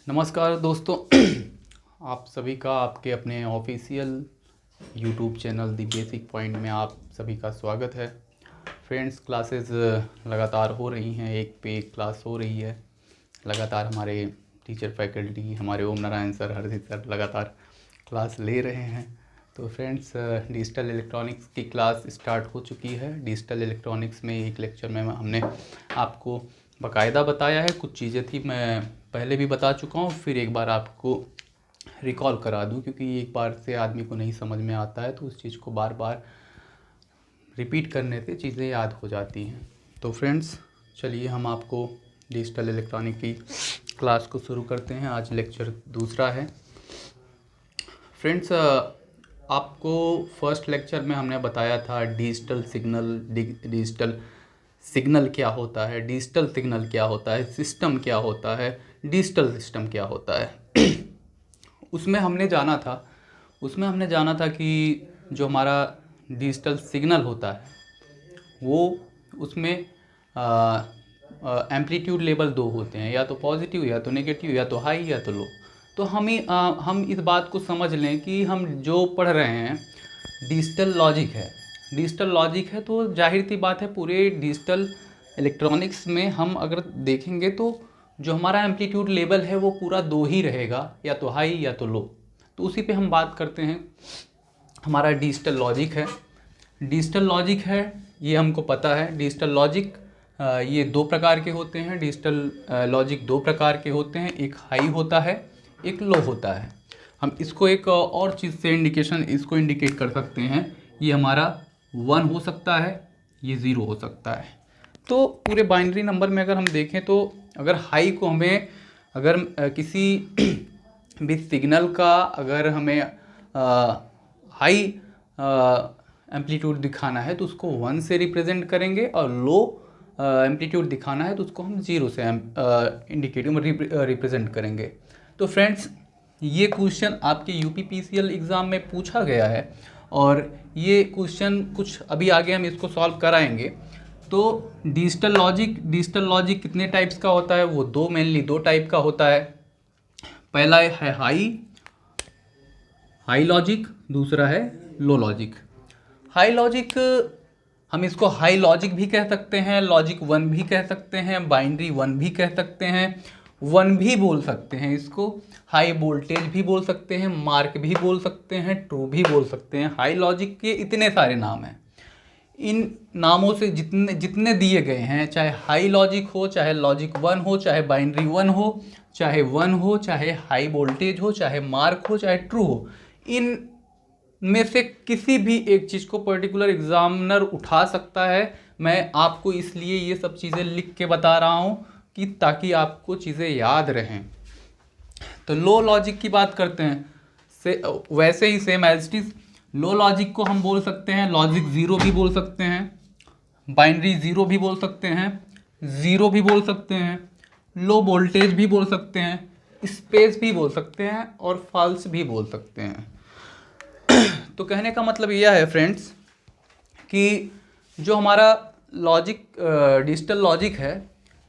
नमस्कार दोस्तों। आप सभी का आपके अपने official YouTube channel the basic point में आप सभी का स्वागत है। फ्रेंड्स, क्लासेस लगातार हो रही हैं, एक पे एक क्लास हो रही है। लगातार हमारे टीचर फैकल्टी, हमारे ओम नारायण सर, हरदीप सर लगातार क्लास ले रहे हैं। तो फ्रेंड्स, डिजिटल इलेक्ट्रॉनिक्स की क्लास स्टार्ट हो चुकी है। डिजिटल इलेक्ट्रॉनिक्स में एक लेक्चर में हमने आपको बाकायदा बताया है। कुछ चीज़ें थी मैं पहले भी बता चुका हूँ, फिर एक बार आपको रिकॉल करा दूँ, क्योंकि एक बार से आदमी को नहीं समझ में आता है तो उस चीज़ को बार बार रिपीट करने से चीज़ें याद हो जाती हैं। तो फ्रेंड्स, चलिए हम आपको डिजिटल इलेक्ट्रॉनिक की क्लास को शुरू करते हैं। आज लेक्चर दूसरा है। फ्रेंड्स, आपको फर्स्ट लेक्चर में हमने बताया था डिजिटल सिग्नल क्या होता है, डिजिटल सिग्नल क्या होता है, सिस्टम क्या होता है, डिजिटल सिस्टम क्या होता है। उसमें हमने जाना था कि जो हमारा डिजिटल सिग्नल होता है वो उसमें एम्पलीट्यूड लेवल दो होते हैं, या तो पॉजिटिव या तो नेगेटिव, या तो हाई या तो लो। तो हम इस बात को समझ लें कि हम जो पढ़ रहे हैं डिजिटल लॉजिक है। तो जाहिर सी बात है, पूरे डिजिटल इलेक्ट्रॉनिक्स में हम अगर देखेंगे तो जो हमारा एम्पलीट्यूड लेवल है वो पूरा दो ही रहेगा, या तो हाई या तो लो। तो उसी पे हम बात करते हैं। हमारा डिजिटल लॉजिक है, ये हमको पता है। डिजिटल लॉजिक ये दो प्रकार के होते हैं। डिजिटल लॉजिक दो प्रकार के होते हैं, एक हाई होता है, एक लो होता है। हम इसको एक और चीज़ से इसको इंडिकेट कर सकते हैं। ये हमारा 1 हो सकता है, ये 0 हो सकता है। तो पूरे बाइनरी नंबर में अगर हम देखें तो अगर हाई को हमें किसी भी सिग्नल का अगर हमें हाई एम्पलीट्यूड दिखाना है तो उसको 1 से रिप्रेजेंट करेंगे, और लो एम्पलीट्यूड दिखाना है तो उसको हम 0 से रिप्रेजेंट करेंगे। तो फ्रेंड्स, ये क्वेश्चन आपके यूपीपीसीएल एग्ज़ाम में पूछा गया है, और ये क्वेश्चन कुछ अभी आगे हम इसको सॉल्व कराएंगे। तो डिजिटल लॉजिक कितने टाइप्स का होता है? वो मेनली दो टाइप का होता है। पहला है हाई लॉजिक, दूसरा है लो लॉजिक। हाई लॉजिक, हम इसको हाई लॉजिक भी कह सकते हैं, लॉजिक 1 भी कह सकते हैं, बाइनरी 1 भी कह सकते हैं, 1 भी बोल सकते हैं इसको, हाई वोल्टेज भी बोल सकते हैं, मार्क भी बोल सकते हैं, ट्रू भी बोल सकते हैं। हाई लॉजिक के इतने सारे नाम हैं। इन नामों से जितने दिए गए हैं, चाहे हाई लॉजिक हो, चाहे लॉजिक 1 हो, चाहे बाइनरी 1 हो, चाहे 1 हो, चाहे हाई वोल्टेज हो, चाहे मार्क हो, चाहे ट्रू हो, इन में से किसी भी एक चीज़ को पर्टिकुलर एग्जामिनर उठा सकता है। मैं आपको इसलिए ये सब चीज़ें लिख के बता रहा हूँ कि ताकि आपको चीज़ें याद रहें। तो लो लॉजिक की बात करते हैं। वैसे ही same as it is, low logic को हम बोल सकते हैं लॉजिक 0 भी बोल सकते हैं, बाइनरी 0 भी बोल सकते हैं, 0 भी बोल सकते हैं, लो वोल्टेज भी बोल सकते हैं, स्पेस भी बोल सकते हैं, और फॉल्स भी बोल सकते हैं। तो कहने का मतलब यह है फ्रेंड्स कि जो हमारा डिजिटल लॉजिक है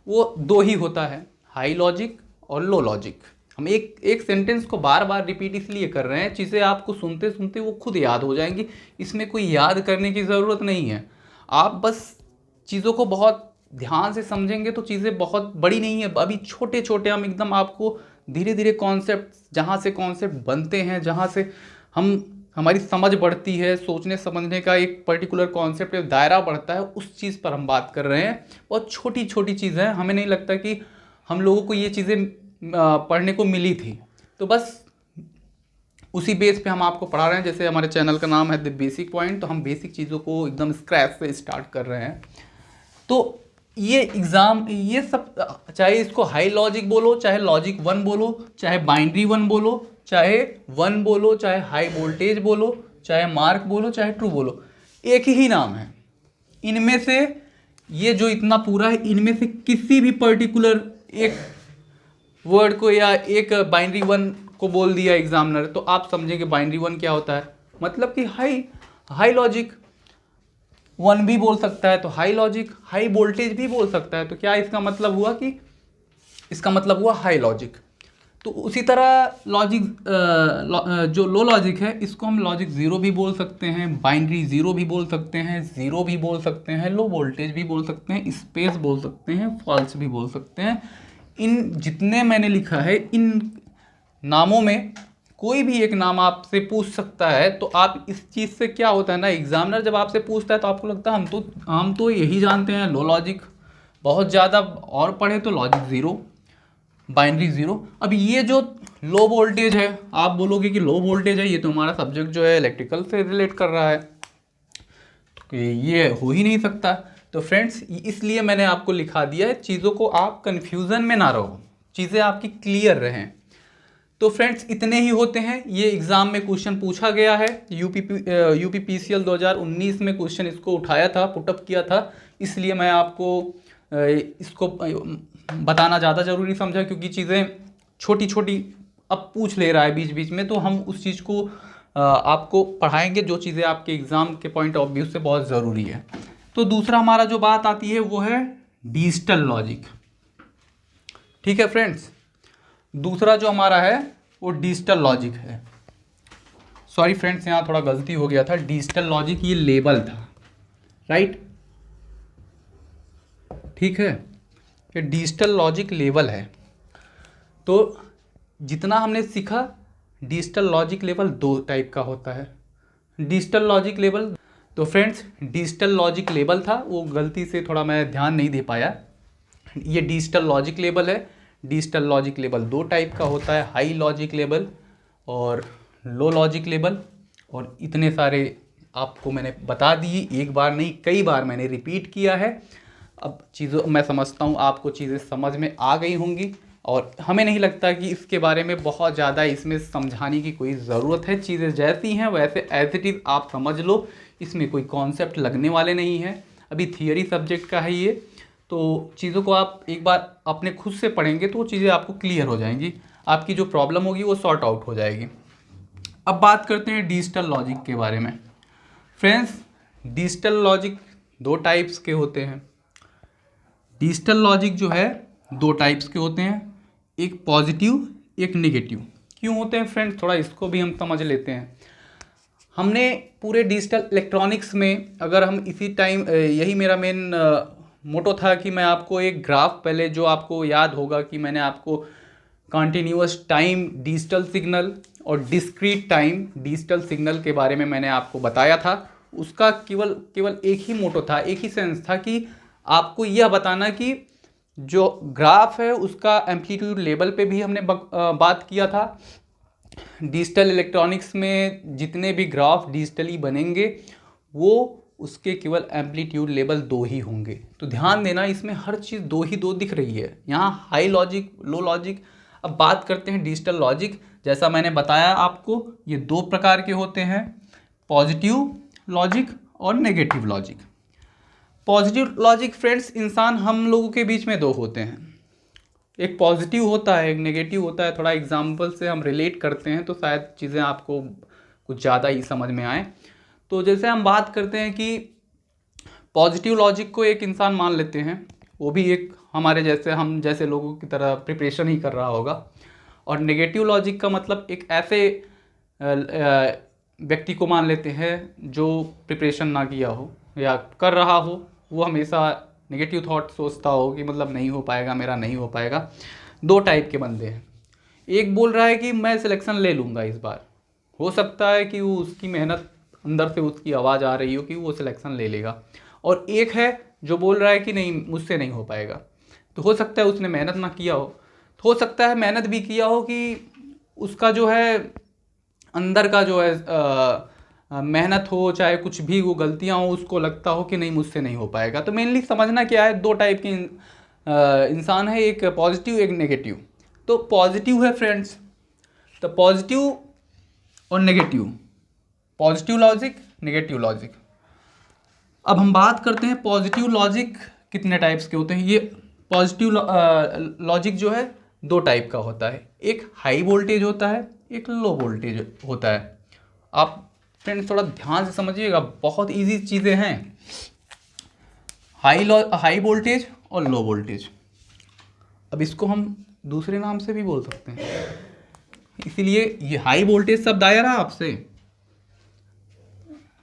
वो दो ही होता है, हाई लॉजिक और लो लॉजिक। हम एक सेंटेंस को बार बार रिपीट इसलिए कर रहे हैं, चीज़ें आपको सुनते सुनते वो खुद याद हो जाएंगी। इसमें कोई याद करने की ज़रूरत नहीं है। आप बस चीज़ों को बहुत ध्यान से समझेंगे तो चीज़ें बहुत बड़ी नहीं है। अभी छोटे छोटे हम एकदम आपको धीरे धीरे जहाँ से कॉन्सेप्ट बनते हैं, जहाँ से हमारी समझ बढ़ती है, सोचने समझने का एक पर्टिकुलर कॉन्सेप्ट दायरा बढ़ता है, उस चीज़ पर हम बात कर रहे हैं। बहुत छोटी छोटी चीज़ें हैं, हमें नहीं लगता कि हम लोगों को ये चीज़ें पढ़ने को मिली थी। तो बस उसी बेस पे हम आपको पढ़ा रहे हैं। जैसे हमारे चैनल का नाम है द बेसिक पॉइंट, तो हम बेसिक चीज़ों को एकदम स्क्रैच से स्टार्ट कर रहे हैं। तो ये सब, चाहे इसको हाई लॉजिक बोलो, चाहे लॉजिक 1 बोलो, चाहे बाइनरी 1 बोलो, चाहे 1 बोलो, चाहे हाई वोल्टेज बोलो, चाहे मार्क बोलो, चाहे ट्रू बोलो, एक ही नाम है। इनमें से ये जो इतना पूरा है, इनमें से किसी भी पर्टिकुलर एक वर्ड को या एक बाइनरी 1 को बोल दिया एग्जामिनर, तो आप समझेंगे बाइनरी 1 क्या होता है। मतलब कि हाई लॉजिक 1 भी बोल सकता है तो हाई लॉजिक, हाई वोल्टेज भी बोल सकता है, तो क्या इसका मतलब हुआ कि इसका मतलब हुआ हाई लॉजिक। तो उसी तरह लॉजिक जो लो लॉजिक है इसको हम लॉजिक ज़ीरो भी बोल सकते हैं, बाइनरी ज़ीरो भी बोल सकते हैं, ज़ीरो भी बोल सकते हैं, लो वोल्टेज भी बोल सकते हैं, स्पेस बोल सकते हैं, फॉल्स भी बोल सकते हैं। इन जितने मैंने लिखा है इन नामों में कोई भी एक नाम आपसे पूछ सकता है। तो आप इस चीज़ से क्या होता है ना, एग्जामिनर जब आपसे पूछता है तो आपको लगता है हम तो यही जानते हैं लो लॉजिक, बहुत ज़्यादा और पढ़े तो लॉजिक ज़ीरो, बाइनरी ज़ीरो। अब ये जो लो वोल्टेज है, आप बोलोगे कि लो वोल्टेज है, ये तो हमारा सब्जेक्ट जो है इलेक्ट्रिकल से रिलेट कर रहा है, तो ये हो ही नहीं सकता। तो फ्रेंड्स इसलिए मैंने आपको लिखा दिया है, चीज़ों को आप कन्फ्यूज़न में ना रहो, चीज़ें आपकी क्लियर रहें। तो फ्रेंड्स इतने ही होते हैं, ये एग्ज़ाम में क्वेश्चन पूछा गया है। यूपी पीसीएल 2019 में क्वेश्चन इसको उठाया था, पुटअप किया था, इसलिए मैं आपको इसको बताना ज़्यादा ज़रूरी समझा, क्योंकि चीज़ें छोटी छोटी अब पूछ ले रहा है बीच बीच में, तो हम उस चीज़ को आपको पढ़ाएंगे जो चीज़ें आपके एग्ज़ाम के पॉइंट ऑफ व्यू से बहुत ज़रूरी है। तो दूसरा हमारा जो बात आती है वो है डिजिटल लॉजिक। ठीक है फ्रेंड्स, दूसरा जो हमारा है वो डिजिटल लॉजिक है। सॉरी फ्रेंड्स, यहाँ थोड़ा गलती हो गया था, डिजिटल लॉजिक ये लेबल था, राइट, ठीक है, ये डिजिटल लॉजिक लेवल है। तो जितना हमने सीखा, डिजिटल लॉजिक लेवल दो टाइप का होता है। डिजिटल लॉजिक लेवल, तो फ्रेंड्स डिजिटल लॉजिक लेवल था, वो गलती से थोड़ा मैं ध्यान नहीं दे पाया, ये डिजिटल लॉजिक लेवल है। डिजिटल लॉजिक लेवल दो टाइप का होता है, हाई लॉजिक लेवल और लो लॉजिक लेवल। और इतने सारे आपको मैंने बता दिए, एक बार नहीं कई बार मैंने रिपीट किया है। अब चीज़ों मैं समझता हूँ आपको चीज़ें समझ में आ गई होंगी, और हमें नहीं लगता कि इसके बारे में बहुत ज़्यादा इसमें समझाने की कोई ज़रूरत है। चीज़ें जैसी हैं वैसे एज इट इज़ आप समझ लो, इसमें कोई कॉन्सेप्ट लगने वाले नहीं हैं। अभी थियरी सब्जेक्ट का है ये, तो चीज़ों को आप एक बार अपने खुद से पढ़ेंगे तो वो चीज़ें आपको क्लियर हो जाएंगी, आपकी जो प्रॉब्लम होगी वो सॉर्ट आउट हो जाएगी। अब बात करते हैं डिजिटल लॉजिक के बारे में। फ्रेंड्स डिजिटल लॉजिक दो टाइप्स के होते हैं। डिजिटल लॉजिक जो है दो टाइप्स के होते हैं, एक पॉजिटिव एक नेगेटिव। क्यों होते हैं फ्रेंड्स, थोड़ा इसको भी हम समझ लेते हैं। हमने पूरे डिजिटल इलेक्ट्रॉनिक्स में, अगर हम इसी टाइम, यही मेरा मेन मोटो था कि मैं आपको एक ग्राफ, पहले जो आपको याद होगा कि मैंने आपको कॉन्टीन्यूअस टाइम डिजिटल सिग्नल और डिस्क्रीट टाइम डिजिटल सिग्नल के बारे में मैंने आपको बताया था। उसका केवल एक ही मोटो था, एक ही सेंस था कि आपको यह बताना कि जो ग्राफ है उसका एम्पलीट्यूड लेवल पे भी हमने बात किया था। डिजिटल इलेक्ट्रॉनिक्स में जितने भी ग्राफ डिजिटली बनेंगे वो उसके केवल एम्पलीट्यूड लेवल दो ही होंगे। तो ध्यान देना, इसमें हर चीज़ दो ही दो दिख रही है, यहाँ हाई लॉजिक लो लॉजिक। अब बात करते हैं डिजिटल लॉजिक। जैसा मैंने बताया आपको, ये दो प्रकार के होते हैं, पॉजिटिव लॉजिक और negative logic. Positive logic friends इंसान हम लोगों के बीच में दो होते हैं, एक पॉजिटिव होता है एक नेगेटिव होता है। थोड़ा एग्जाम्पल से हम रिलेट करते हैं तो शायद चीज़ें आपको कुछ ज़्यादा ही समझ में आए। तो जैसे हम बात करते हैं कि पॉजिटिव लॉजिक को एक इंसान मान लेते हैं, वो भी एक हमारे जैसे, हम जैसे लोगों की तरह प्रिपरेशन ही कर रहा होगा। और नेगेटिव लॉजिक का मतलब एक ऐसे व्यक्ति को मान लेते हैं जो प्रिपरेशन ना किया हो या कर रहा हो, वो हमेशा नेगेटिव थॉट सोचता हो कि मतलब नहीं हो पाएगा, मेरा नहीं हो पाएगा। दो टाइप के बंदे हैं, एक बोल रहा है कि मैं सिलेक्शन ले लूँगा इस बार, हो सकता है कि वो उसकी मेहनत अंदर से उसकी आवाज़ आ रही हो कि वो सिलेक्शन ले लेगा। और एक है जो बोल रहा है कि नहीं मुझसे नहीं हो पाएगा। तो हो सकता है उसने मेहनत ना किया हो सकता है मेहनत भी किया हो कि उसका जो है अंदर का जो है मेहनत हो चाहे कुछ भी वो गलतियां हो, उसको लगता हो कि नहीं मुझसे नहीं हो पाएगा। तो मेनली समझना क्या है, दो टाइप के इंसान है, एक पॉजिटिव एक नेगेटिव। तो पॉजिटिव है फ्रेंड्स, तो पॉजिटिव और negative, positive logic negative logic. अब हम बात करते हैं पॉजिटिव लॉजिक कितने टाइप्स के होते हैं। ये पॉजिटिव लॉजिक जो है दो टाइप का होता है, एक हाई वोल्टेज होता है एक लो वोल्टेज होता है। आप फ्रेंड्स थोड़ा ध्यान से समझिएगा, बहुत इजी चीज़ें हैं, हाई वोल्टेज और लो वोल्टेज। अब इसको हम दूसरे नाम से भी बोल सकते हैं। इसीलिए ये हाई वोल्टेज शब्द आया ना आपसे,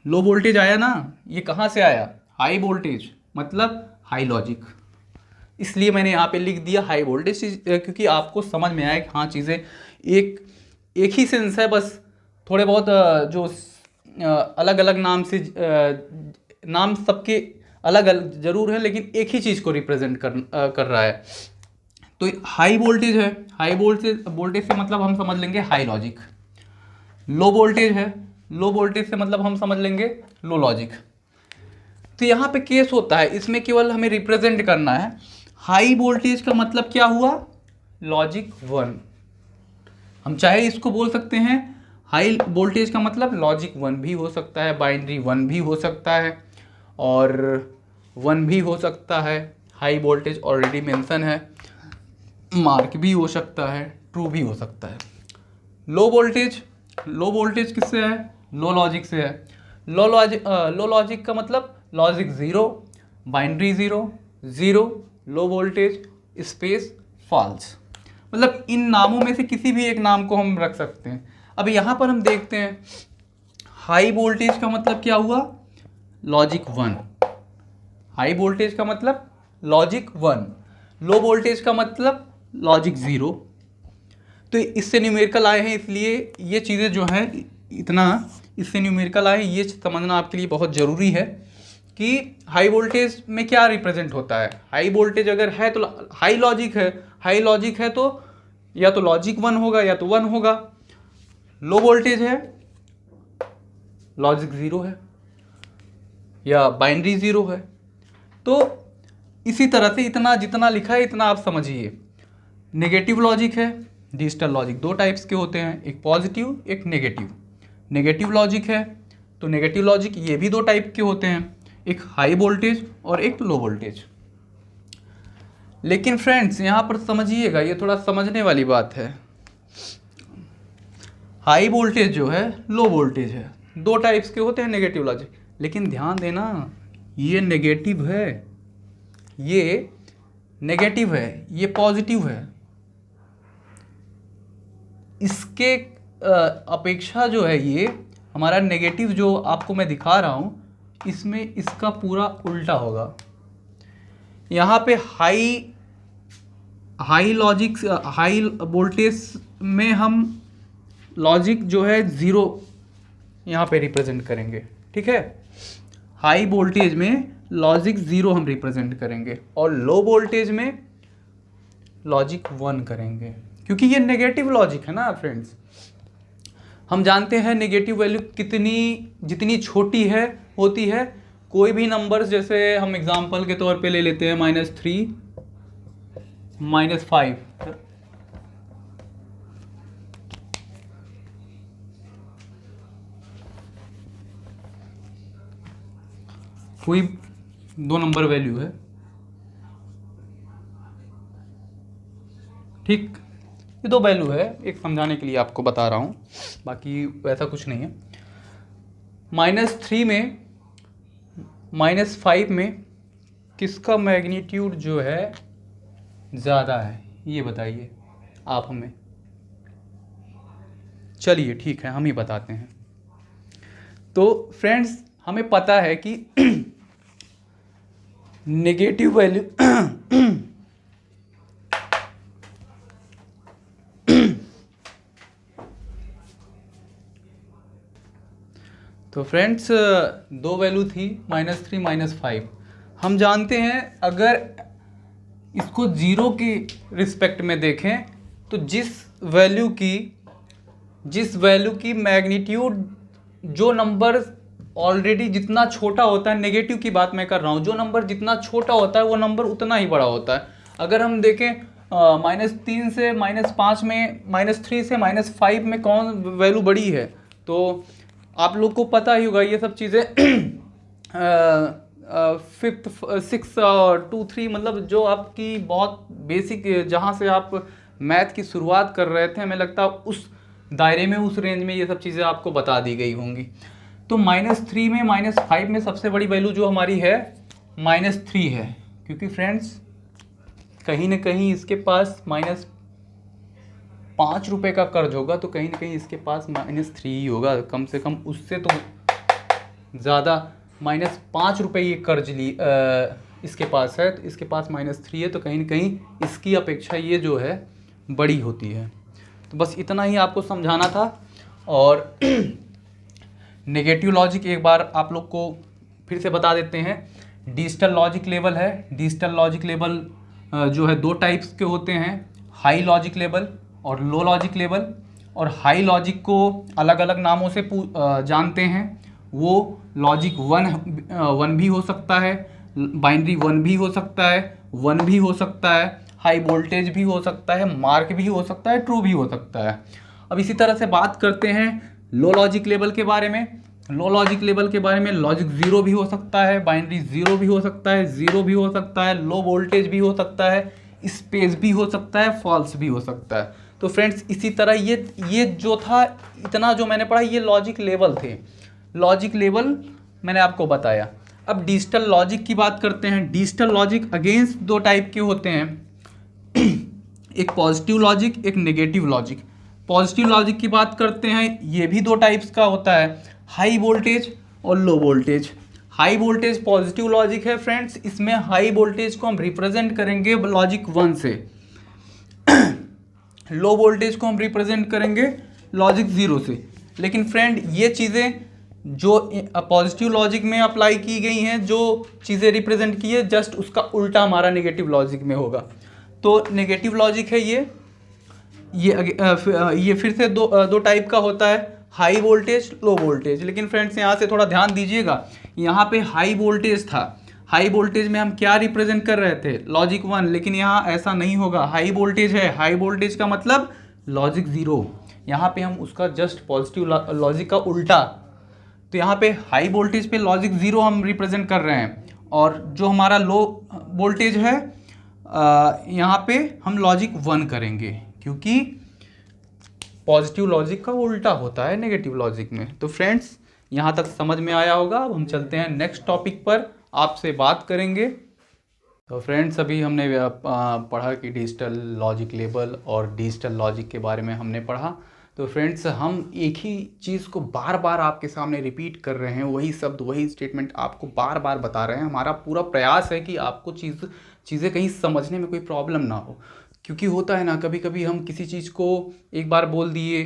लो वोल्टेज आया ना, ये कहाँ से आया? हाई वोल्टेज मतलब हाई लॉजिक। इसलिए मैंने यहाँ पे लिख दिया हाई वोल्टेज, क्योंकि आपको समझ में आया कि हाँ चीज़ें एक ही सेंस है, बस थोड़े बहुत जो अलग अलग नाम से नाम सबके अलग अलग जरूर है, लेकिन एक ही चीज़ को रिप्रेजेंट कर रहा है। तो हाई वोल्टेज है, हाई वोल्टेज से मतलब हम समझ लेंगे हाई लॉजिक। लो वोल्टेज है, लो वोल्टेज से मतलब हम समझ लेंगे लो लॉजिक। तो यहाँ पे केस होता है, इसमें केवल हमें रिप्रेजेंट करना है। हाई वोल्टेज का मतलब क्या हुआ? लॉजिक 1। हम चाहे इसको बोल सकते हैं हाई वोल्टेज का मतलब लॉजिक 1 भी हो सकता है, बाइनरी 1 भी हो सकता है, और 1 भी हो सकता है। हाई वोल्टेज ऑलरेडी मेंशन है, मार्क भी हो सकता है, ट्रू भी हो सकता है। लो वोल्टेज किससे है? लो लॉजिक से है। लो लॉजिक का मतलब logic 0, binary 0, 0, low voltage space false. मतलब इन नामों में से किसी भी एक नाम को हम रख सकते हैं। अब यहाँ पर हम देखते हैं हाई वोल्टेज का मतलब क्या हुआ? लॉजिक 1। हाई वोल्टेज का मतलब लॉजिक 1, लो वोल्टेज का मतलब लॉजिक 0। तो इससे न्यूमेरिकल आए हैं, इसलिए ये चीज़ें जो हैं इतना इससे न्यूमेरिकल आए, ये समझना आपके लिए बहुत ज़रूरी है कि हाई वोल्टेज में क्या रिप्रेजेंट होता है। हाई वोल्टेज अगर है तो हाई लॉजिक है, हाई लॉजिक है तो या तो लॉजिक 1 होगा या तो 1 होगा। लो वोल्टेज है, लॉजिक 0 है या बाइनरी 0 है। तो इसी तरह से इतना जितना लिखा है इतना आप समझिए। नेगेटिव लॉजिक है, डिजिटल लॉजिक 2 टाइप्स के होते हैं, एक पॉजिटिव एक नेगेटिव। नेगेटिव लॉजिक है तो नेगेटिव लॉजिक ये भी 2 टाइप के होते हैं, एक हाई वोल्टेज और एक लो वोल्टेज। लेकिन फ्रेंड्स यहाँ पर समझिएगा, ये थोड़ा समझने वाली बात है। हाई वोल्टेज जो है लो वोल्टेज है, 2 टाइप्स के होते हैं नेगेटिव लॉजिक। लेकिन ध्यान देना, ये नेगेटिव है, ये नेगेटिव है, ये पॉजिटिव है। इसके अपेक्षा जो है ये हमारा नेगेटिव जो आपको मैं दिखा रहा हूँ, इसमें इसका पूरा उल्टा होगा। यहाँ पे हाई वोल्टेज में हम लॉजिक जो है 0 यहाँ पे रिप्रेजेंट करेंगे, ठीक है। हाई वोल्टेज में लॉजिक 0 हम रिप्रेजेंट करेंगे और लो वोल्टेज में लॉजिक 1 करेंगे, क्योंकि ये नेगेटिव लॉजिक है ना फ्रेंड्स। हम जानते हैं नेगेटिव वैल्यू जितनी छोटी है होती है, कोई भी नंबर्स, जैसे हम एग्जांपल के तौर पे ले लेते हैं -3, -5। कोई 2 नंबर वैल्यू है, ठीक, ये 2 वैल्यू है, एक समझाने के लिए आपको बता रहा हूँ, बाकी वैसा कुछ नहीं है। -3 में -5 में किसका मैग्नीट्यूड जो है ज़्यादा है, ये बताइए आप हमें। चलिए ठीक है, हम ही बताते हैं। तो फ्रेंड्स हमें पता है कि नेगेटिव वैल्यू तो फ्रेंड्स 2 वैल्यू थी, -3 -5। हम जानते हैं अगर इसको 0 की रिस्पेक्ट में देखें तो जिस वैल्यू की मैग्नीट्यूड, जो नंबर ऑलरेडी जितना छोटा होता है, नेगेटिव की बात मैं कर रहा हूँ, जो नंबर जितना छोटा होता है वो नंबर उतना ही बड़ा होता है। अगर हम देखें -3 से -5 में, -3 से -5 में कौन वैल्यू बड़ी है, तो आप लोग को पता ही होगा ये सब चीज़ें। 5th 6 और 2 3 मतलब जो आपकी बहुत बेसिक, जहाँ से आप मैथ की शुरुआत कर रहे थे, हमें लगता है उस दायरे में, उस रेंज में ये सब चीज़ें आपको बता दी गई होंगी। तो -3 में -5 में सबसे बड़ी वैल्यू जो हमारी है -3 है, क्योंकि फ्रेंड्स कहीं ना कहीं इसके पास ₹5 का कर्ज होगा तो कहीं ना कहीं इसके पास -3 ही होगा, कम से कम उससे तो ज़्यादा। -5 ये कर्ज इसके पास है, तो इसके पास -3 है, तो कहीं ना कहीं इसकी अपेक्षा ये जो है बड़ी होती है। तो बस इतना ही आपको समझाना था। और नेगेटिव लॉजिक एक बार आप लोग को फिर से बता देते हैं। डिजिटल लॉजिक लेवल है। डिजिटल लॉजिक लेवल जो है 2 टाइप्स के होते हैं, हाई लॉजिक लेवल और लो लॉजिक लेवल। और हाई लॉजिक को अलग अलग नामों से जानते हैं। वो लॉजिक 1 भी हो सकता है, बाइनरी 1 भी हो सकता है, 1 भी हो सकता है, हाई वोल्टेज भी हो सकता है, मार्क भी हो सकता है, ट्रू भी हो सकता है। अब इसी तरह से बात करते हैं लो लॉजिक लेवल के बारे में। लो लॉजिक लेवल के बारे में लॉजिक 0 भी हो सकता है, बाइनरी 0 भी हो सकता है, 0 भी हो सकता है, लो वोल्टेज भी हो सकता है, स्पेस भी हो सकता है, फॉल्स भी हो सकता है। तो फ्रेंड्स इसी तरह ये जो था, इतना जो मैंने पढ़ा, ये लॉजिक लेवल थे। लॉजिक लेवल मैंने आपको बताया। अब डिजिटल लॉजिक की बात करते हैं। डिजिटल लॉजिक अगेंस्ट 2 टाइप के होते हैं, एक पॉजिटिव लॉजिक, एक नेगेटिव लॉजिक। पॉजिटिव लॉजिक की बात करते हैं, ये भी 2 टाइप्स का होता है, हाई वोल्टेज और low voltage. High voltage positive logic है फ्रेंड्स, इसमें हाई वोल्टेज को हम रिप्रेजेंट करेंगे लॉजिक 1 से, लो वोल्टेज को हम रिप्रेजेंट करेंगे लॉजिक 0 से। लेकिन फ्रेंड ये चीज़ें जो पॉजिटिव लॉजिक में अप्लाई की गई हैं, जो चीज़ें रिप्रेजेंट की है, जस्ट उसका उल्टा हमारा नेगेटिव लॉजिक में होगा। तो नेगेटिव लॉजिक है ये फिर से दो टाइप का होता है, हाई वोल्टेज, लो वोल्टेज। लेकिन फ्रेंड्स यहाँ से थोड़ा ध्यान दीजिएगा, यहाँ पे हाई वोल्टेज था, हाई वोल्टेज में हम क्या रिप्रेजेंट कर रहे थे, लॉजिक 1। लेकिन यहाँ ऐसा नहीं होगा, हाई वोल्टेज है, हाई वोल्टेज का मतलब लॉजिक 0। यहाँ पे हम उसका जस्ट पॉजिटिव लॉजिक का उल्टा, तो यहाँ पे हाई वोल्टेज पे लॉजिक 0 हम रिप्रेजेंट कर रहे हैं, और जो हमारा लो वोल्टेज है यहाँ पे हम लॉजिक 1 करेंगे, क्योंकि पॉजिटिव लॉजिक का उल्टा होता है नेगेटिव लॉजिक में। तो फ्रेंड्स यहाँ तक समझ में आया होगा। अब हम चलते हैं नेक्स्ट टॉपिक पर, आपसे बात करेंगे। तो फ्रेंड्स अभी हमने पढ़ा कि डिजिटल लॉजिक लेवल और डिजिटल लॉजिक के बारे में हमने पढ़ा। तो फ्रेंड्स हम एक ही चीज़ को बार बार आपके सामने रिपीट कर रहे हैं, वही शब्द वही स्टेटमेंट आपको बार बार बता रहे हैं। हमारा पूरा प्रयास है कि आपको चीज़ें कहीं समझने में कोई प्रॉब्लम ना हो, क्योंकि होता है ना, कभी कभी हम किसी चीज़ को एक बार बोल दिए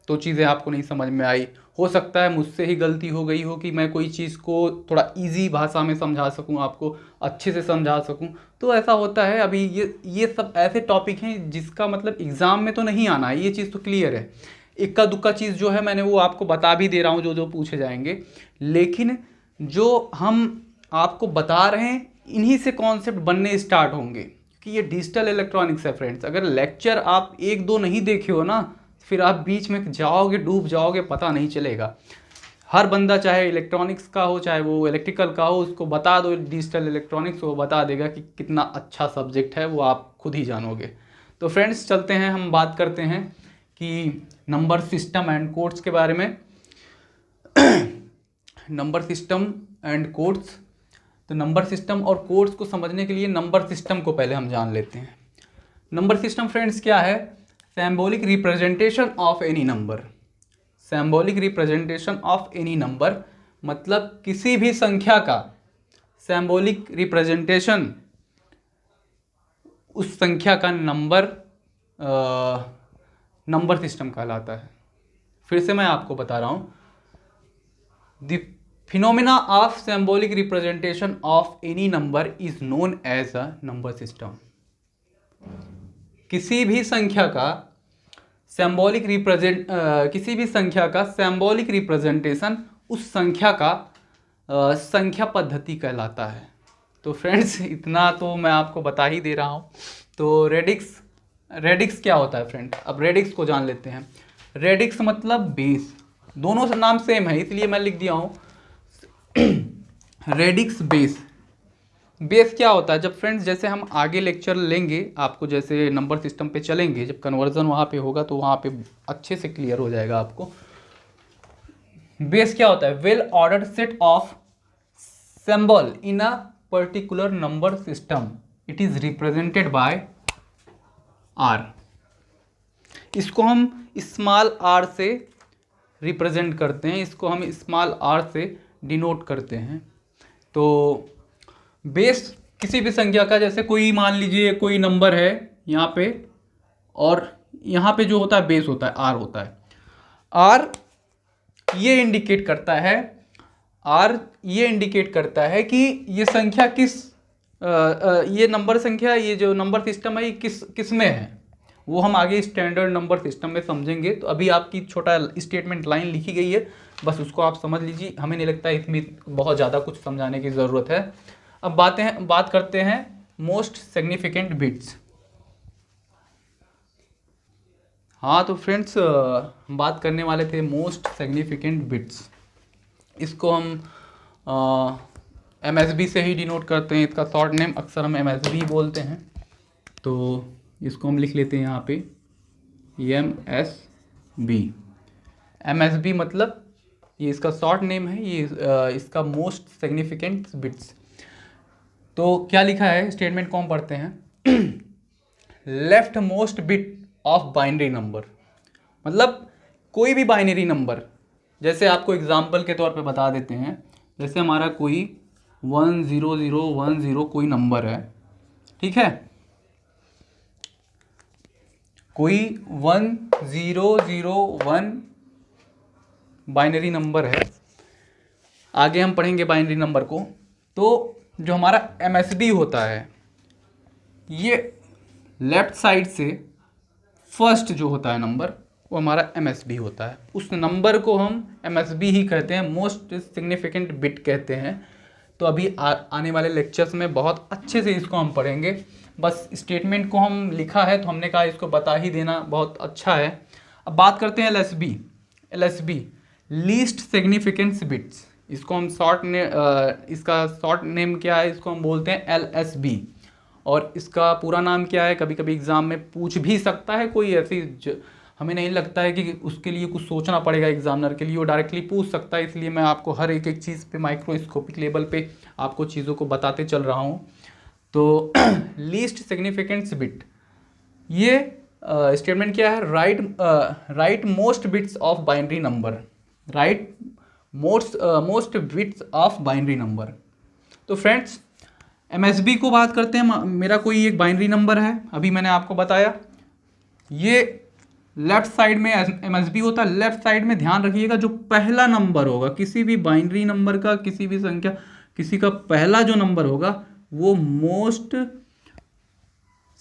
तो चीज़ें आपको नहीं समझ में आई। हो सकता है मुझसे ही गलती हो गई हो कि मैं कोई चीज़ को थोड़ा इजी भाषा में समझा सकूं, आपको अच्छे से समझा सकूं, तो ऐसा होता है। अभी ये सब ऐसे टॉपिक हैं जिसका मतलब एग्ज़ाम में तो नहीं आना है, ये चीज़ तो क्लियर है। इक्का दुक्का चीज़ जो है मैंने वो आपको बता भी दे रहा हूँ, जो पूछे जाएंगे। लेकिन जो हम आपको बता रहे हैं, इन्हीं से कॉन्सेप्ट बनने स्टार्ट होंगे, कि ये डिजिटल इलेक्ट्रॉनिक्स है फ्रेंड्स। अगर लेक्चर आप 1-2 नहीं देखे हो ना, फिर आप बीच में जाओगे, डूब जाओगे, पता नहीं चलेगा। हर बंदा चाहे इलेक्ट्रॉनिक्स का हो, चाहे वो इलेक्ट्रिकल का हो, उसको बता दो डिजिटल इलेक्ट्रॉनिक्स, वो बता देगा कि कितना अच्छा सब्जेक्ट है, वो आप खुद ही जानोगे। तो फ्रेंड्स चलते हैं, हम बात करते हैं कि नंबर सिस्टम एंड कोड्स के बारे में। Number system and codes. तो नंबर सिस्टम और कोड्स को समझने के लिए नंबर सिस्टम को पहले हम जान लेते हैं। नंबर सिस्टम फ्रेंड्स क्या है? Symbolic representation of any number. Symbolic representation of any number मतलब किसी भी संख्या का सिंबॉलिक रिप्रेजेंटेशन, उस संख्या का नंबर सिस्टम कहलाता है। फिर से मैं आपको बता रहा हूँ, the phenomena of symbolic representation of any number is known as a number system. किसी भी संख्या का सिंबॉलिक रिप्रेजेंटेशन उस संख्या का संख्या पद्धति कहलाता है। तो फ्रेंड्स इतना तो मैं आपको बता ही दे रहा हूँ। तो रेडिक्स क्या होता है फ्रेंड? अब रेडिक्स को जान लेते हैं। रेडिक्स मतलब बेस, दोनों से नाम सेम है इसलिए मैं लिख दिया हूँ रेडिक्स बेस। बेस क्या होता है? जब फ्रेंड्स जैसे हम आगे लेक्चर लेंगे, आपको जैसे नंबर सिस्टम पे चलेंगे, जब कन्वर्जन वहाँ पे होगा तो वहाँ पे अच्छे से क्लियर हो जाएगा आपको। बेस क्या होता है? Well ordered set of symbol in a particular number system, it is represented by R. इसको हम स्मॉल आर से रिप्रेजेंट करते हैं, इसको हम स्मॉल आर से डिनोट करते हैं। तो बेस किसी भी संख्या का, जैसे कोई मान लीजिए कोई नंबर है यहाँ पे, और यहाँ पे जो होता है बेस होता है आर होता है। आर ये इंडिकेट करता है, आर ये इंडिकेट करता है कि ये संख्या किस ये नंबर संख्या, ये जो नंबर सिस्टम है ये किस में है, वो हम आगे स्टैंडर्ड नंबर सिस्टम में समझेंगे। तो अभी आपकी छोटा स्टेटमेंट लाइन लिखी गई है, बस उसको आप समझ लीजिए, हमें नहीं लगता इसमें बहुत ज़्यादा कुछ समझाने की ज़रूरत है। अब बात करते हैं मोस्ट सिग्निफिकेंट बिट्स। हाँ तो फ्रेंड्स, हम बात करने वाले थे मोस्ट सिग्निफिकेंट बिट्स। इसको हम MSB से ही डिनोट करते हैं, इसका शॉर्ट नेम अक्सर हम MSB बोलते हैं। तो इसको हम लिख लेते हैं यहाँ पे MSB। MSB मतलब ये इसका शॉर्ट नेम है, ये इसका मोस्ट सिग्निफिकेंट बिट्स। तो क्या लिखा है स्टेटमेंट को हम पढ़ते हैं। Left most bit of binary number, मतलब कोई भी बाइनरी नंबर, जैसे आपको एग्जांपल के तौर पे बता देते हैं, जैसे हमारा कोई 10010 कोई नंबर है, ठीक है, कोई 1001 बाइनरी नंबर है। आगे हम पढ़ेंगे बाइनरी नंबर को। तो जो हमारा MSB होता है, ये लेफ्ट साइड से फर्स्ट जो होता है नंबर, वो हमारा MSB होता है। उस नंबर को हम MSB ही कहते हैं, मोस्ट सिग्निफिकेंट बिट कहते हैं। तो अभी आने वाले लेक्चर्स में बहुत अच्छे से इसको हम पढ़ेंगे। बस स्टेटमेंट को हम लिखा है तो हमने कहा इसको बता ही देना बहुत अच्छा है। अब बात करते हैं LSB, लीस्ट सिग्निफिकेंस बिट्स। इसको हम इसका शॉर्ट नेम क्या है, इसको हम बोलते हैं LSB। और इसका पूरा नाम क्या है, कभी कभी एग्ज़ाम में पूछ भी सकता है कोई ऐसी, हमें नहीं लगता है कि उसके लिए कुछ सोचना पड़ेगा एग्जामिनर के लिए, वो डायरेक्टली पूछ सकता है। इसलिए मैं आपको हर एक चीज़ पे माइक्रोस्कोपिक लेवल पे आपको चीज़ों को बताते चल रहा हूँ। तो लीस्ट सिग्निफिकेंस बिट, ये स्टेटमेंट क्या है, right most bits of binary number, right most bits of binary number. तो फ्रेंड्स MSB को बात करते हैं। मेरा कोई एक बाइनरी नंबर है, अभी मैंने आपको बताया, ये लेफ्ट साइड में MSB होता है। लेफ्ट साइड में ध्यान रखिएगा, जो पहला नंबर होगा किसी भी बाइनरी नंबर का, किसी भी संख्या, किसी का पहला जो नंबर होगा वो मोस्ट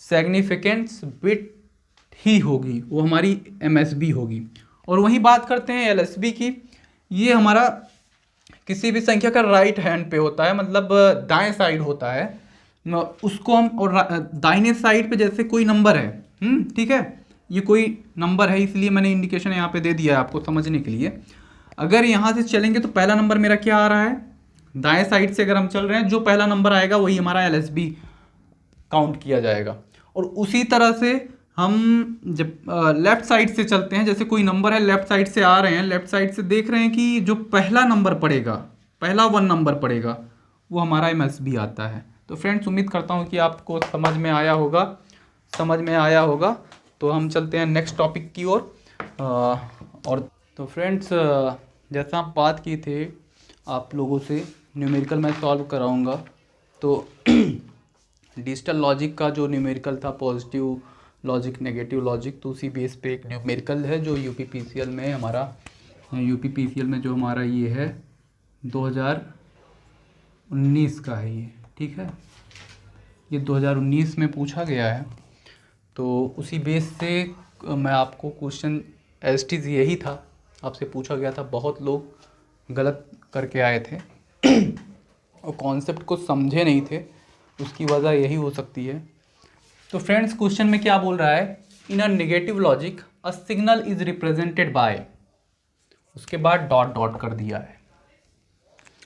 सिग्निफिकेंस बिट ही होगी, वो हमारी MSB होगी। और वही बात करते हैं LSB की, ये हमारा किसी भी संख्या का राइट हैंड पे होता है, मतलब दाएं साइड होता है उसको हम, और दाहिने साइड पे जैसे कोई नंबर है, ठीक है, ये कोई नंबर है, इसलिए मैंने इंडिकेशन यहाँ पे दे दिया है आपको समझने के लिए। अगर यहाँ से चलेंगे तो पहला नंबर मेरा क्या आ रहा है, दाएं साइड से अगर हम चल रहे हैं, जो पहला नंबर आएगा वही हमारा LSB काउंट किया जाएगा। और उसी तरह से हम जब लेफ्ट साइड से चलते हैं, जैसे कोई नंबर है लेफ्ट साइड से आ रहे हैं, लेफ्ट साइड से देख रहे हैं कि जो पहला नंबर पड़ेगा, पहला 1 नंबर पड़ेगा, वो हमारा MSB आता है। तो फ्रेंड्स उम्मीद करता हूँ कि आपको समझ में आया होगा। तो हम चलते हैं नेक्स्ट टॉपिक की ओर। और तो फ्रेंड्स जैसा हम बात की थे आप लोगों से, न्यूमेरिकल मैं सॉल्व कराऊंगा। तो डिजिटल लॉजिक का जो न्यूमेरिकल था, पॉजिटिव लॉजिक, नेगेटिव लॉजिक, तो उसी बेस पे एक न्यूमेरिकल है जो UPPCL में जो हमारा ये है 2019 का है ये, ठीक है, ये 2019 में पूछा गया है। तो उसी बेस से मैं आपको क्वेश्चन एज यही था, आपसे पूछा गया था, बहुत लोग गलत करके आए थे और कॉन्सेप्ट को समझे नहीं थे, उसकी वजह यही हो सकती है। तो फ्रेंड्स क्वेश्चन में क्या बोल रहा है, in a negative logic a signal is represented by, उसके बाद डॉट डॉट कर दिया है,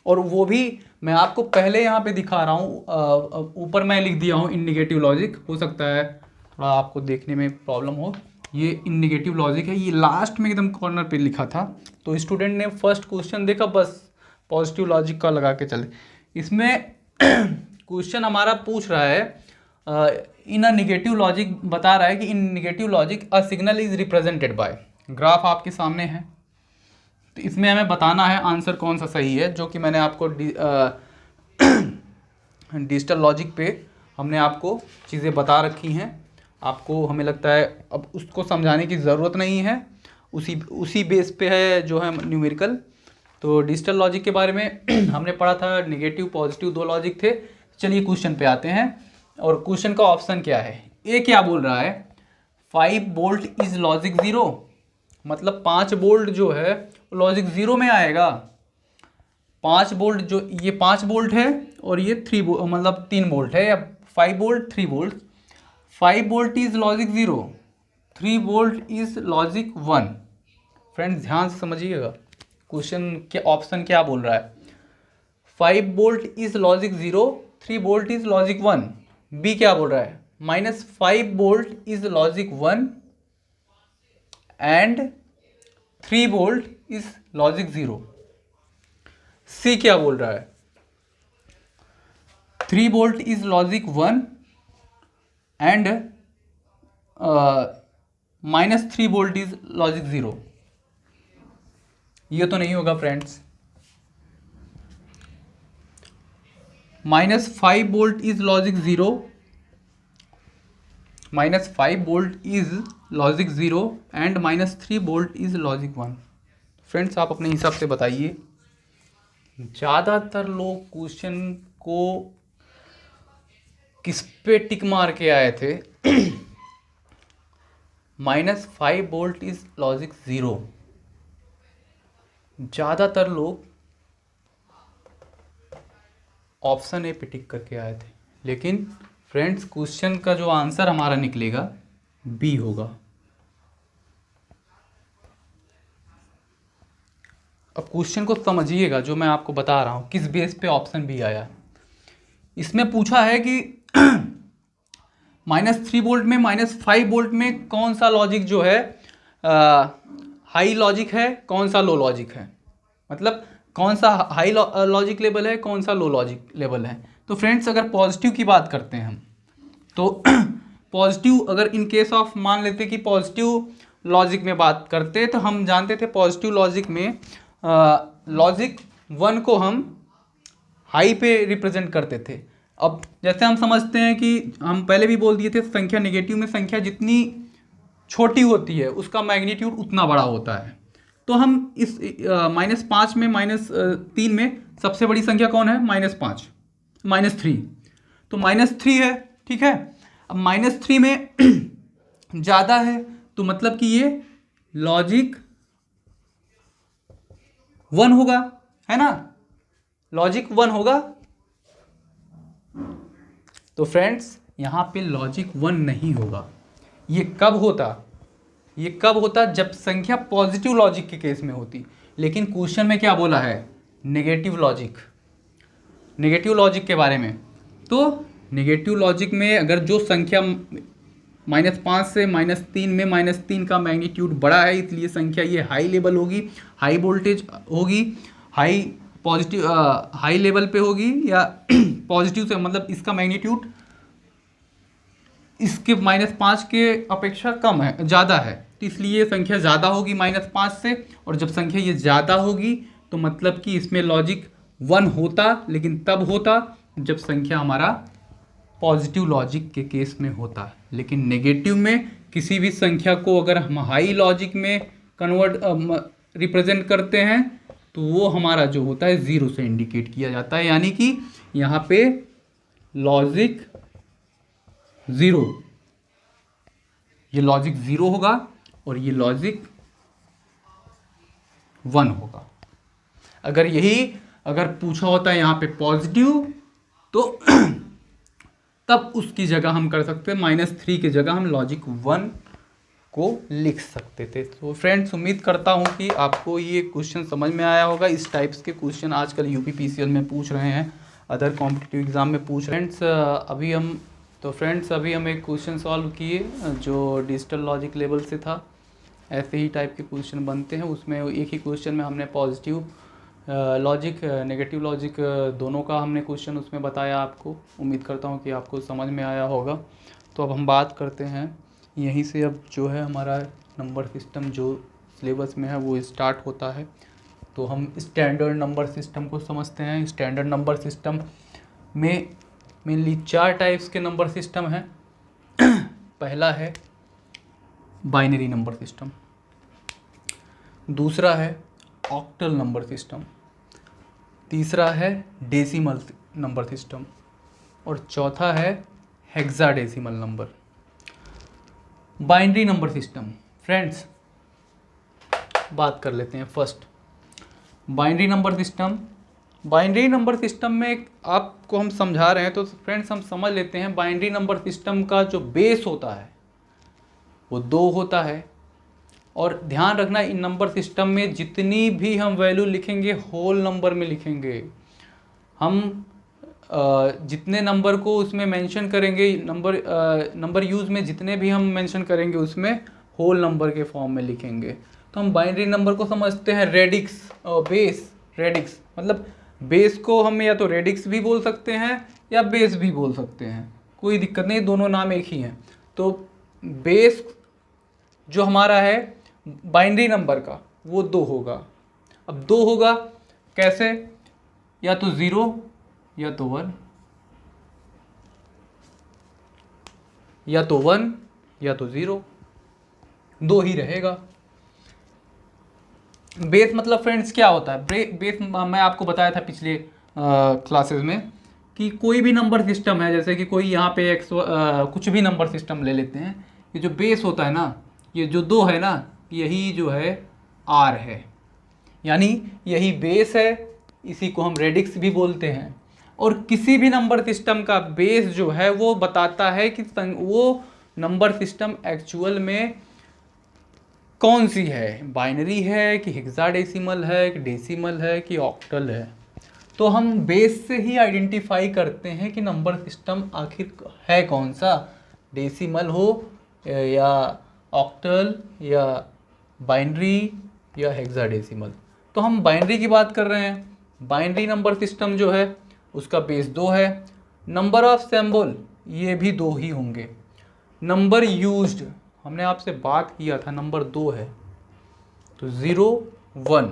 और वो भी मैं आपको पहले यहाँ पे दिखा रहा हूँ, ऊपर मैं लिख दिया हूँ इन नेगेटिव लॉजिक, हो सकता है थोड़ा आपको देखने में प्रॉब्लम हो, ये इन नेगेटिव लॉजिक है, ये लास्ट में एकदम कॉर्नर पे लिखा था। तो स्टूडेंट ने फर्स्ट क्वेश्चन देखा, बस पॉजिटिव लॉजिक का लगा के चले। इसमें क्वेश्चन हमारा पूछ रहा है इन अ निगेटिव लॉजिक बता रहा है कि in negative logic a signal is represented by, graph आपके सामने है। तो इसमें हमें बताना है आंसर कौन सा सही है, जो कि मैंने आपको डिजिटल लॉजिक पे हमने आपको चीज़ें बता रखी हैं। आपको हमें लगता है अब उसको समझाने की ज़रूरत नहीं है, उसी बेस पे है जो है न्यूमेरिकल। तो डिजिटल लॉजिक के बारे में हमने पढ़ा था, नेगेटिव पॉजिटिव दो लॉजिक थे। चलिए क्वेश्चन पे आते हैं, और क्वेश्चन का ऑप्शन क्या है। ए क्या बोल रहा है, 5 वोल्ट इज लॉजिक 0, मतलब 5 वोल्ट जो है लॉजिक 0 में आएगा। 5 वोल्ट जो ये 5 वोल्ट है और ये 3 मतलब 3 वोल्ट है, या 5 volt 3 volt. 5 volt is logic 0, 3 volt is logic 1। Friends ध्यान से समझिएगा क्वेश्चन के ऑप्शन क्या बोल रहा है। 5 volt is logic 0, 3 volt is logic 1। B क्या बोल रहा है, -5 volt is logic 1 and 3 volt is logic 0। C क्या बोल रहा है, 3 volt is logic 1 and -3 volt is logic 0। ये तो नहीं होगा friends. -5 volt is logic 0, -5 volt is logic 0 and -3 volt is logic 1। Friends आप अपने हिसाब से बताइए। ज़्यादातर लोग क्वेश्चन को किस पे टिक मार के आए थे, -5 वोल्ट इज लॉजिक 0। ज़्यादातर लोग ऑप्शन ए पे टिक करके आए थे, लेकिन फ्रेंड्स क्वेश्चन का जो आंसर हमारा निकलेगा बी होगा। अब क्वेश्चन को समझिएगा, जो मैं आपको बता रहा हूँ किस बेस पे ऑप्शन बी आया। इसमें पूछा है कि -3 वोल्ट में -5 वोल्ट में कौन सा लॉजिक जो है हाई लॉजिक है, कौन सा लो लॉजिक है, मतलब कौन सा हाई लॉजिक लेवल है, कौन सा लो लॉजिक लेवल है। तो फ्रेंड्स अगर पॉजिटिव की बात करते हैं हम, तो पॉजिटिव अगर इन केस ऑफ मान लेते कि पॉजिटिव लॉजिक में बात करते, तो हम जानते थे पॉजिटिव लॉजिक में लॉजिक 1 को हम हाई पे रिप्रेजेंट करते थे। अब जैसे हम समझते हैं कि हम पहले भी बोल दिए थे, संख्या नेगेटिव में संख्या जितनी छोटी होती है उसका मैग्नीट्यूड उतना बड़ा होता है। तो हम इस -5 में -3 में सबसे बड़ी संख्या कौन है, -5 -3, तो -3 है, ठीक है। अब -3 में ज़्यादा है, तो मतलब कि ये लॉजिक 1 होगा, है ना, लॉजिक 1 होगा। तो फ्रेंड्स यहाँ पे लॉजिक 1 नहीं होगा। ये कब होता जब संख्या पॉजिटिव लॉजिक के केस में होती। लेकिन क्वेश्चन में क्या बोला है, नेगेटिव लॉजिक के बारे में। तो नेगेटिव लॉजिक में अगर जो संख्या -5 से -3 में -3 का मैग्नीट्यूड बड़ा है, इसलिए संख्या ये हाई लेवल होगी, हाई वोल्टेज होगी, हाई लेवल पे होगी, या पॉजिटिव से मतलब इसका मैग्नीट्यूड इसके -5 के अपेक्षा कम है, ज़्यादा है, तो इसलिए संख्या ज़्यादा होगी -5 से। और जब संख्या ये ज़्यादा होगी तो मतलब कि इसमें लॉजिक 1 होता, लेकिन तब होता जब संख्या हमारा पॉजिटिव लॉजिक के केस में होता। लेकिन नेगेटिव में किसी भी संख्या को अगर हम हाई लॉजिक में रिप्रेजेंट करते हैं, तो वो हमारा जो होता है 0 से इंडिकेट किया जाता है, यानी कि यहाँ पे लॉजिक 0, ये लॉजिक 0 होगा और ये लॉजिक 1 होगा। अगर पूछा होता है यहाँ पे पॉजिटिव, तो तब उसकी जगह हम कर सकते हैं -3 की जगह हम लॉजिक 1 को लिख सकते थे। तो फ्रेंड्स उम्मीद करता हूँ कि आपको ये क्वेश्चन समझ में आया होगा। इस टाइप्स के क्वेश्चन आजकल यूपीपीसीएल में पूछ रहे हैं, अदर कॉम्पिटिटिव एग्जाम में पूछ रहे हैं। फ्रेंड्स अभी हम एक क्वेश्चन सॉल्व किए जो डिजिटल लॉजिक लेवल से था। ऐसे ही टाइप के क्वेश्चन बनते हैं, उसमें एक ही क्वेश्चन में हमने पॉजिटिव लॉजिक नेगेटिव लॉजिक दोनों का हमने क्वेश्चन उसमें बताया आपको। उम्मीद करता हूँ कि आपको समझ में आया होगा। तो अब हम बात करते हैं यहीं से, अब जो है हमारा नंबर सिस्टम जो सिलेबस में है वो स्टार्ट होता है। तो हम स्टैंडर्ड नंबर सिस्टम को समझते हैं। स्टैंडर्ड नंबर सिस्टम में मेनली 4 टाइप्स के नंबर सिस्टम हैं। पहला है बाइनरी नंबर सिस्टम, दूसरा है ऑक्टल नंबर सिस्टम, तीसरा है डेसिमल नंबर सिस्टम और चौथा है hexadecimal number. Binary number system friends, बात कर लेते हैं first binary number system. Binary number system में आपको हम समझा रहे हैं तो फ्रेंड्स हम समझ लेते हैं। बाइनरी नंबर सिस्टम का जो बेस होता है वो 2 होता है, और ध्यान रखना इन नंबर सिस्टम में जितनी भी हम वैल्यू लिखेंगे होल नंबर में लिखेंगे। हम जितने नंबर को उसमें मेंशन करेंगे, नंबर यूज़ में जितने भी हम मेंशन करेंगे उसमें होल नंबर के फॉर्म में लिखेंगे। तो हम बाइनरी नंबर को समझते हैं रेडिक्स बेस। रेडिक्स मतलब बेस को हम या तो रेडिक्स भी बोल सकते हैं या बेस भी बोल सकते हैं, कोई दिक्कत नहीं, दोनों नाम एक ही हैं। तो बेस जो हमारा है बाइनरी नंबर का वो 2 होगा। अब 2 होगा कैसे, या तो 0 या तो 1, या तो 1 या तो 0, 2 ही रहेगा। बेस मतलब फ्रेंड्स क्या होता है, बेस मैं आपको बताया था पिछले क्लासेस में कि कोई भी नंबर सिस्टम है, जैसे कि कोई यहाँ पे कुछ भी नंबर सिस्टम ले लेते हैं, ये जो बेस होता है ना, ये जो 2 है ना, यही जो है R है, यानी यही बेस है, इसी को हम रेडिक्स भी बोलते हैं। और किसी भी नंबर सिस्टम का बेस जो है वो बताता है कि वो नंबर सिस्टम एक्चुअल में कौन सी है, बाइनरी है कि हेक्साडेसिमल है कि डेसिमल है कि ऑक्टल है। तो हम बेस से ही आइडेंटिफाई करते हैं कि नंबर सिस्टम आखिर है कौन सा, डेसिमल हो या ऑक्टल या बाइनरी या हेक्साडेसिमल। तो हम बाइनरी की बात कर रहे हैं। बाइनरी नंबर सिस्टम जो है उसका बेस 2 है। नंबर ऑफ सिंबल ये भी 2 ही होंगे। नंबर यूज्ड हमने आपसे बात किया था, नंबर 2 है, तो 0 1।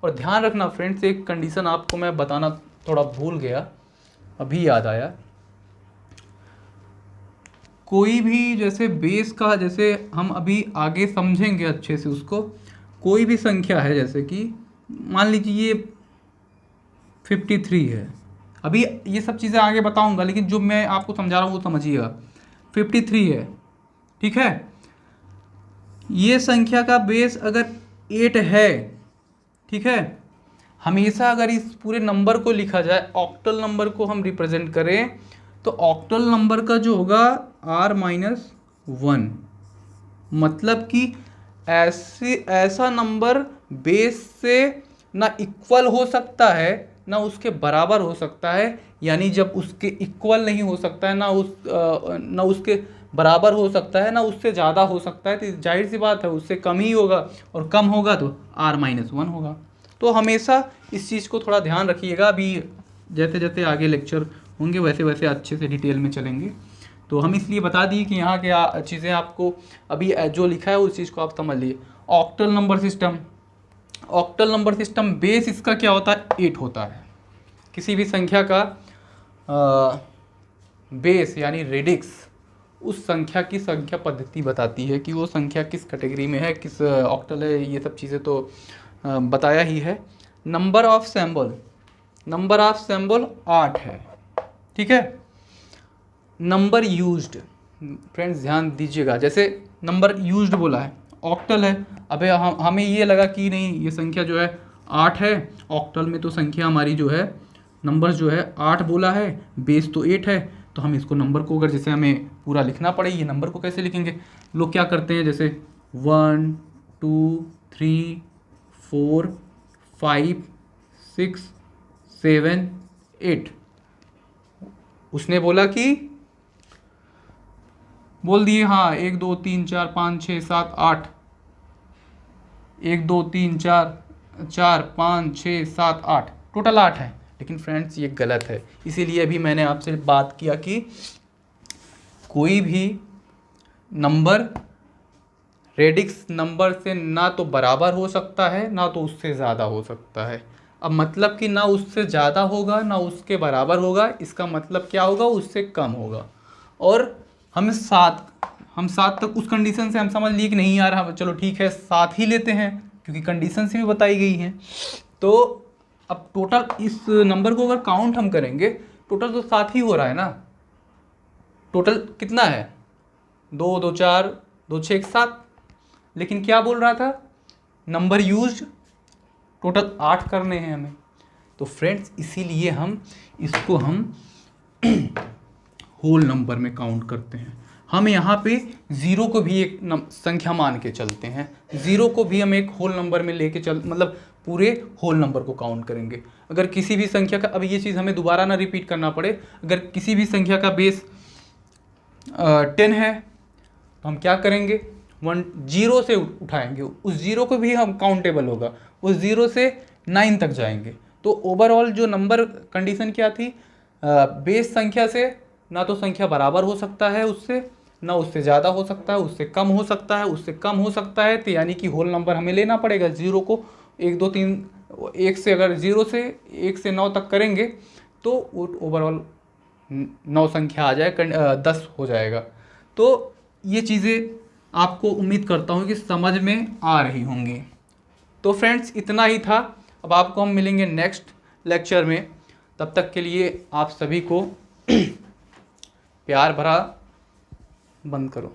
और ध्यान रखना फ्रेंड्स, एक कंडीशन आपको मैं बताना थोड़ा भूल गया, अभी याद आया। कोई भी जैसे बेस का, जैसे हम अभी आगे समझेंगे अच्छे से उसको, कोई भी संख्या है, जैसे कि मान लीजिए ये 53 है, अभी ये सब चीज़ें आगे बताऊंगा, लेकिन जो मैं आपको समझा रहा हूँ वो समझिएगा। 53 है, ठीक है। ये संख्या का बेस अगर 8 है, ठीक है, हमेशा अगर इस पूरे नंबर को लिखा जाए, ऑक्टल नंबर को हम रिप्रेजेंट करें, तो ऑक्टल नंबर का जो होगा R-1, मतलब कि ऐसा नंबर बेस से ना इक्वल हो सकता है ना उसके बराबर हो सकता है, यानी जब उसके इक्वल नहीं हो सकता है ना उसके बराबर हो सकता है, ना उससे ज़्यादा हो सकता है, तो जाहिर सी बात है उससे कम ही होगा, और कम होगा तो R-1 होगा। तो हमेशा इस चीज़ को थोड़ा ध्यान रखिएगा। अभी जैसे जैसे आगे लेक्चर होंगे वैसे वैसे अच्छे से डिटेल में चलेंगे। तो हम इसलिए बता दिए कि यहाँ के चीज़ें आपको अभी जो लिखा है उस चीज़ को आप समझ लिए। Octal number system, octal number system base इसका क्या होता है, 8 होता है। किसी भी संख्या का बेस यानी रेडिक्स उस संख्या की संख्या पद्धति बताती है कि वो संख्या किस कैटेगरी में है, किस ऑक्टल है, ये सब चीज़ें तो बताया ही है। Number of symbol, number of symbol 8 है, ठीक है। नंबर यूज्ड, फ्रेंड्स ध्यान दीजिएगा, जैसे नंबर यूज्ड बोला है, ऑक्टल है, अबे हमें ये लगा कि नहीं ये संख्या जो है 8 है, ऑक्टल में तो संख्या हमारी जो है नंबर जो है 8 बोला है, बेस तो 8 है, तो हम इसको नंबर को अगर जैसे हमें पूरा लिखना पड़े, ये नंबर को कैसे लिखेंगे, लोग क्या करते हैं, जैसे 1 2 3 4 5 6 7 8, उसने बोला कि बोल दिए हाँ 1 2 3 4 5 6 7 8, 1 2 3 4 5 6 7 8, टोटल 8 है। लेकिन फ्रेंड्स ये गलत है, इसीलिए अभी मैंने आपसे बात किया कि कोई भी नंबर रेडिक्स नंबर से ना तो बराबर हो सकता है ना तो उससे ज़्यादा हो सकता है। अब मतलब कि ना उससे ज़्यादा होगा ना उसके बराबर होगा, इसका मतलब क्या होगा, उससे कम होगा। और हम सात तक उस कंडीशन से हम समझ लिए कि नहीं यार, हम चलो ठीक है 7 ही लेते हैं क्योंकि कंडीशन से भी बताई गई हैं। तो अब टोटल इस नंबर को अगर काउंट हम करेंगे, टोटल तो 7 ही हो रहा है ना। टोटल कितना है, 2 2 4 2 6 7। लेकिन क्या बोल रहा था, नंबर यूज टोटल 8 करने हैं हमें। तो फ्रेंड्स इसीलिए हम इसको हम होल नंबर में काउंट करते हैं। हम यहाँ पे ज़ीरो को भी एक संख्या मान के चलते हैं, ज़ीरो को भी हम एक होल नंबर में लेके चल, मतलब पूरे होल नंबर को काउंट करेंगे। अगर किसी भी संख्या का, अब ये चीज़ हमें दोबारा ना रिपीट करना पड़े, अगर किसी भी संख्या का बेस 10 है तो हम क्या करेंगे, 0 से उठाएंगे, उस ज़ीरो को भी हम काउंटेबल होगा, उस 0 से 9 तक जाएंगे। तो ओवरऑल जो नंबर कंडीशन क्या थी, बेस संख्या से ना तो संख्या बराबर हो सकता है उससे, ना उससे ज़्यादा हो सकता है, उससे कम हो सकता है, उससे कम हो सकता है। तो यानी कि होल नंबर हमें लेना पड़ेगा। 0 को 1 2 3 1 से, अगर 0 से 1 से 9 तक करेंगे तो ओवरऑल 9 संख्या आ जाए, 10 हो जाएगा। तो ये चीज़ें आपको उम्मीद करता हूँ कि समझ में आ रही होंगी। तो फ्रेंड्स इतना ही था। अब आपको हम मिलेंगे नेक्स्ट लेक्चर में। तब तक के लिए आप सभी को प्यार भरा बंद करो।